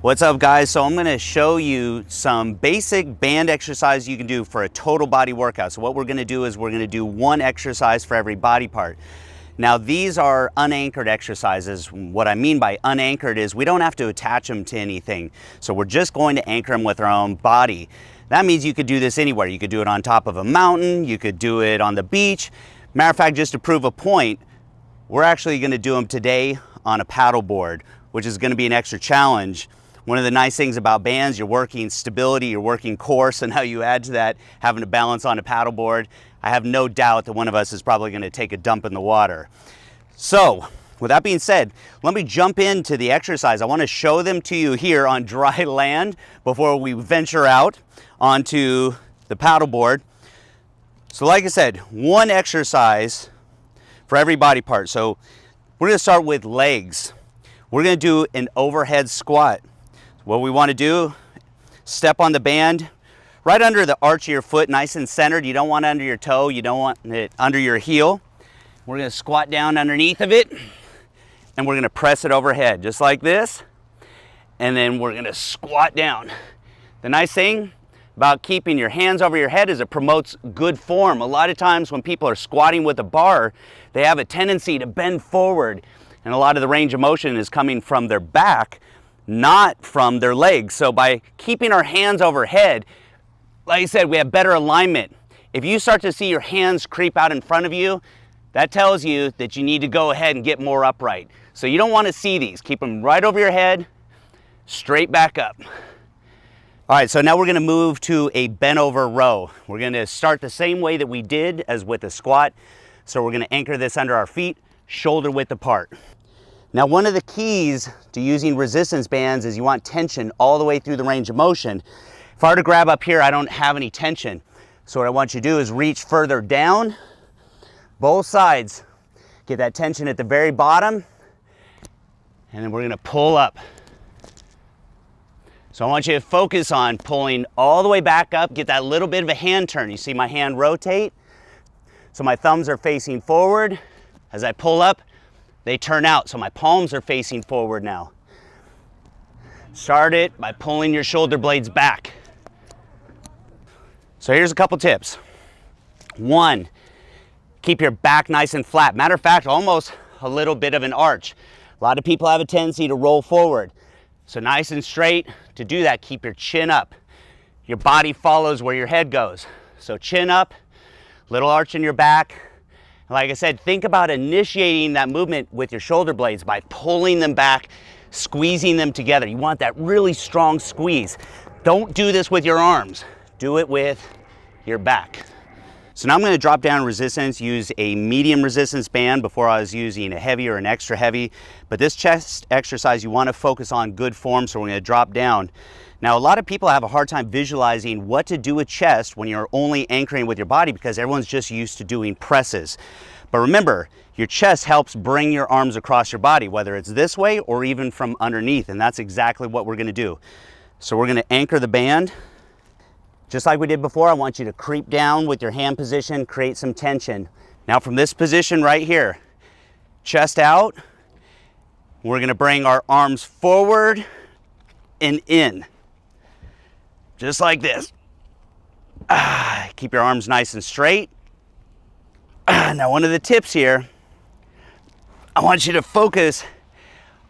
What's up, guys? So I'm going to show you some basic band exercise you can do for a total body workout. So what we're going to do is we're going to do one exercise for every body part. Now these are unanchored exercises. What I mean by unanchored is we don't have to attach them to anything. So we're just going to anchor them with our own body. That means you could do this anywhere. You could do it on top of a mountain, you could do it on the beach. Matter of fact, just to prove a point, we're actually going to do them today on a paddle board, which is going to be an extra challenge. One of the nice things about bands, you're working stability, you're working core, so now you add to that having to balance on a paddleboard. I have no doubt that one of us is probably going to take a dump in the water. So, with that being said, let me jump into the exercise. I want to show them to you here on dry land before we venture out onto the paddleboard. So like I said, one exercise for every body part. So we're going to start with legs. We're going to do an overhead squat. What we want to do, step on the band right under the arch of your foot, nice and centered. You don't want it under your toe, you don't want it under your heel. We're going to squat down underneath of it and we're going to press it overhead just like this, and then we're going to squat down. The nice thing about keeping your hands over your head is it promotes good form. A lot of times when people are squatting with a bar, they have a tendency to bend forward, and a lot of the range of motion is coming from their back, not from their legs. So by keeping our hands overhead, like I said, we have better alignment. If you start to see your hands creep out in front of you, that tells you that you need to go ahead and get more upright. So you don't want to see these. Keep them right over your head, straight back up. All right, so now we're going to move to a bent over row. We're going to start the same way that we did as with the squat. So we're going to anchor this under our feet, shoulder width apart. Now, one of the keys to using resistance bands is you want tension all the way through the range of motion. If I were to grab up here, I don't have any tension. So what I want you to do is reach further down, both sides. Get that tension at the very bottom, and then we're gonna pull up. So I want you to focus on pulling all the way back up, get that little bit of a hand turn. You see my hand rotate? So my thumbs are facing forward. As I pull up, they turn out, so my palms are facing forward now. Start it by pulling your shoulder blades back. So here's a couple tips. One, keep your back nice and flat. Matter of fact, almost a little bit of an arch. A lot of people have a tendency to roll forward. So nice and straight. To do that, keep your chin up. Your body follows where your head goes. So chin up, little arch in your back. Like I said, think about initiating that movement with your shoulder blades by pulling them back, squeezing them together. You want that really strong squeeze. Don't do this with your arms. Do it with your back. So now I'm going to drop down resistance, use a medium resistance band. Before I was using a heavy or an extra heavy. But this chest exercise, you want to focus on good form, so we're going to drop down. Now, a lot of people have a hard time visualizing what to do with chest when you're only anchoring with your body because everyone's just used to doing presses. But remember, your chest helps bring your arms across your body, whether it's this way or even from underneath, and that's exactly what we're going to do. So we're going to anchor the band. Just like we did before, I want you to creep down with your hand position, create some tension. Now from this position right here, chest out, we're going to bring our arms forward and in. Just like this. Keep your arms nice and straight. Now one of the tips here, I want you to focus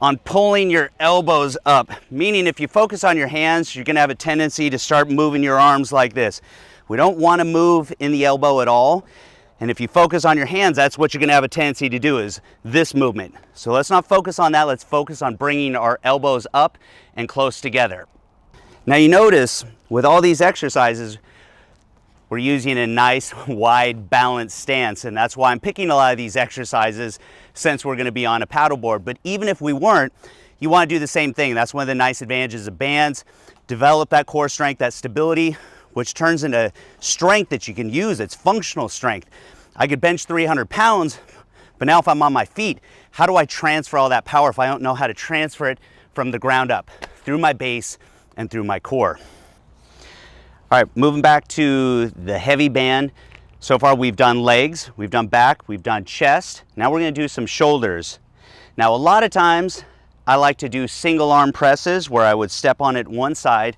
on pulling your elbows up. Meaning if you focus on your hands, you're gonna have a tendency to start moving your arms like this. We don't wanna move in the elbow at all. And if you focus on your hands, that's what you're gonna have a tendency to do, is this movement. So let's not focus on that, let's focus on bringing our elbows up and close together. Now you notice with all these exercises, we're using a nice wide balanced stance, and that's why I'm picking a lot of these exercises since we're going to be on a paddleboard. But even if we weren't, you want to do the same thing. That's one of the nice advantages of bands. Develop that core strength, that stability, which turns into strength that you can use. It's functional strength. I could bench 300 pounds, but now if I'm on my feet, how do I transfer all that power if I don't know how to transfer it from the ground up, through my base and through my core? All right, moving back to the heavy band. So far we've done legs, we've done back, we've done chest. Now we're gonna do some shoulders. Now a lot of times I like to do single arm presses where I would step on it one side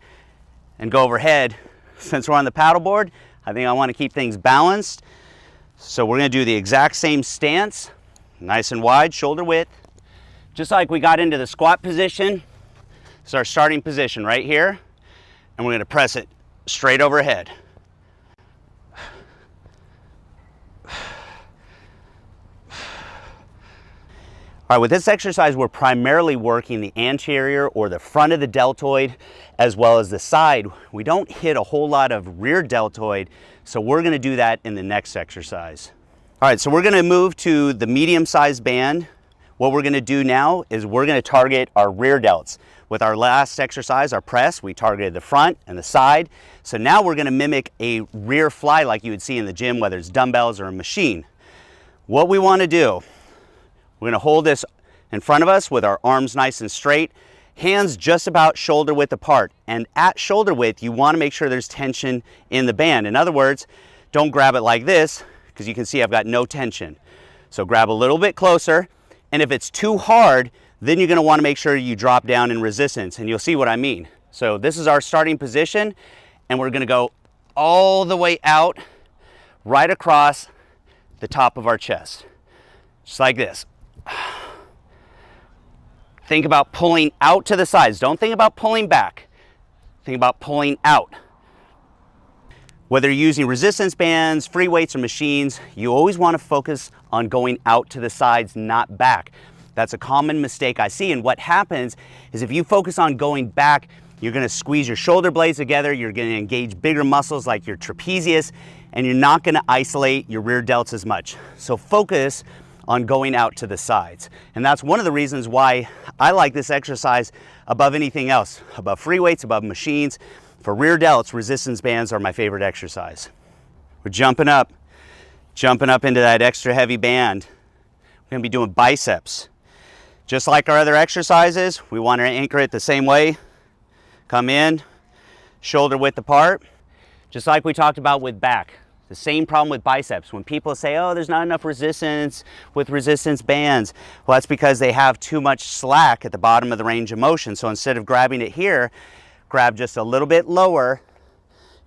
and go overhead. Since we're on the paddleboard, I think I want to keep things balanced. So we're going to do the exact same stance, nice and wide, shoulder width. Just like we got into the squat position, it's our starting position right here. And we're going to press it straight overhead. All right, with this exercise, we're primarily working the anterior or the front of the deltoid as well as the side. We don't hit a whole lot of rear deltoid, so we're gonna do that in the next exercise. All right, so we're gonna move to the medium-sized band. What we're gonna do now is we're gonna target our rear delts. With our last exercise, our press, we targeted the front and the side. So now we're gonna mimic a rear fly like you would see in the gym, whether it's dumbbells or a machine. What we wanna do, we're gonna hold this in front of us with our arms nice and straight, hands just about shoulder width apart. And at shoulder width, you wanna make sure there's tension in the band. In other words, don't grab it like this, because you can see I've got no tension. So grab a little bit closer, and if it's too hard, then you're gonna wanna make sure you drop down in resistance, and you'll see what I mean. So this is our starting position, and we're gonna go all the way out, right across the top of our chest. Just like this. Think about pulling out to the sides. Don't think about pulling back. Think about pulling out. Whether you're using resistance bands, free weights, or machines, you always want to focus on going out to the sides, not back. That's a common mistake I see, and what happens is if you focus on going back, you're going to squeeze your shoulder blades together, you're going to engage bigger muscles like your trapezius, and you're not going to isolate your rear delts as much. So focus on going out to the sides. And that's one of the reasons why I like this exercise above anything else, above free weights, above machines. For rear delts, resistance bands are my favorite exercise. We're jumping up into that extra heavy band. We're gonna be doing biceps. Just like our other exercises, we want to anchor it the same way. Come in, shoulder width apart. Just like we talked about with back. The same problem with biceps. When people say, oh, there's not enough resistance with resistance bands, well, that's because they have too much slack at the bottom of the range of motion. So instead of grabbing it here, grab just a little bit lower.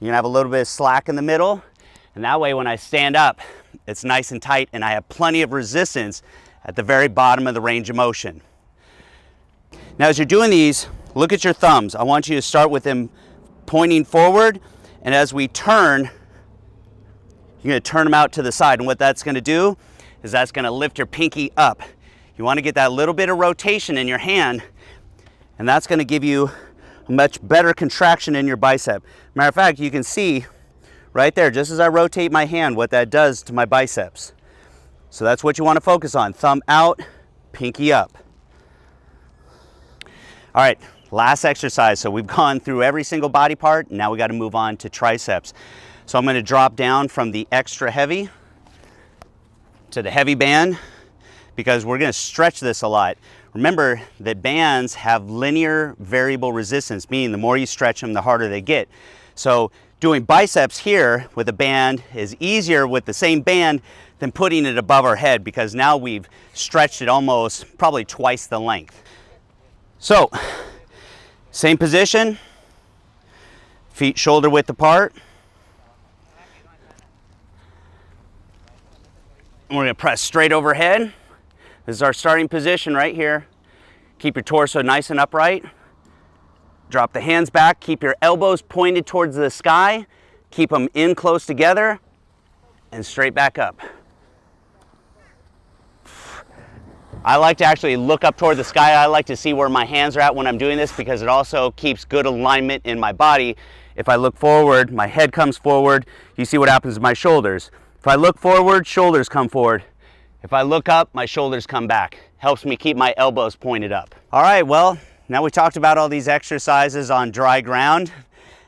You're gonna have a little bit of slack in the middle, and that way when I stand up, it's nice and tight and I have plenty of resistance at the very bottom of the range of motion. Now as you're doing these, look at your thumbs. I want you to start with them pointing forward, and as we turn, you're gonna turn them out to the side, and what that's gonna do is that's gonna lift your pinky up. You wanna get that little bit of rotation in your hand, and that's gonna give you a much better contraction in your bicep. Matter of fact, you can see right there, just as I rotate my hand, what that does to my biceps. So that's what you wanna focus on. Thumb out, pinky up. All right, last exercise. So we've gone through every single body part, and now we gotta move on to triceps. So I'm going to drop down from the extra heavy to the heavy band because we're going to stretch this a lot. Remember that bands have linear variable resistance, meaning the more you stretch them, the harder they get. So doing biceps here with a band is easier with the same band than putting it above our head, because now we've stretched it almost probably twice the length. So same position, feet shoulder width apart. We're gonna press straight overhead. This is our starting position right here. Keep your torso nice and upright. Drop the hands back, keep your elbows pointed towards the sky, keep them in close together, and straight back up. I like to actually look up toward the sky. I like to see where my hands are at when I'm doing this, because it also keeps good alignment in my body. If I look forward, my head comes forward, you see what happens to my shoulders. If I look forward, shoulders come forward. If I look up, my shoulders come back. Helps me keep my elbows pointed up. All right, well, now we talked about all these exercises on dry ground.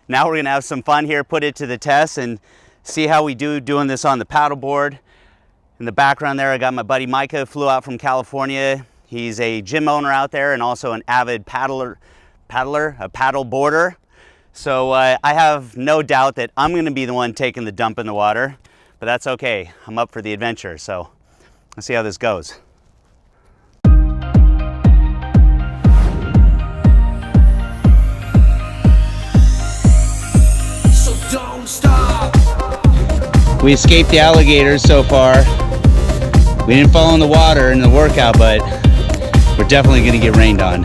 Now we're gonna have some fun here, put it to the test, and see how we do doing this on the paddleboard. In the background there, I got my buddy Micah, who flew out from California. He's a gym owner out there and also an avid paddle boarder. So I have no doubt that I'm gonna be the one taking the dump in the water. But that's okay, I'm up for the adventure, so let's see how this goes. We escaped the alligators so far. We didn't fall in the water in the workout, but we're definitely gonna get rained on.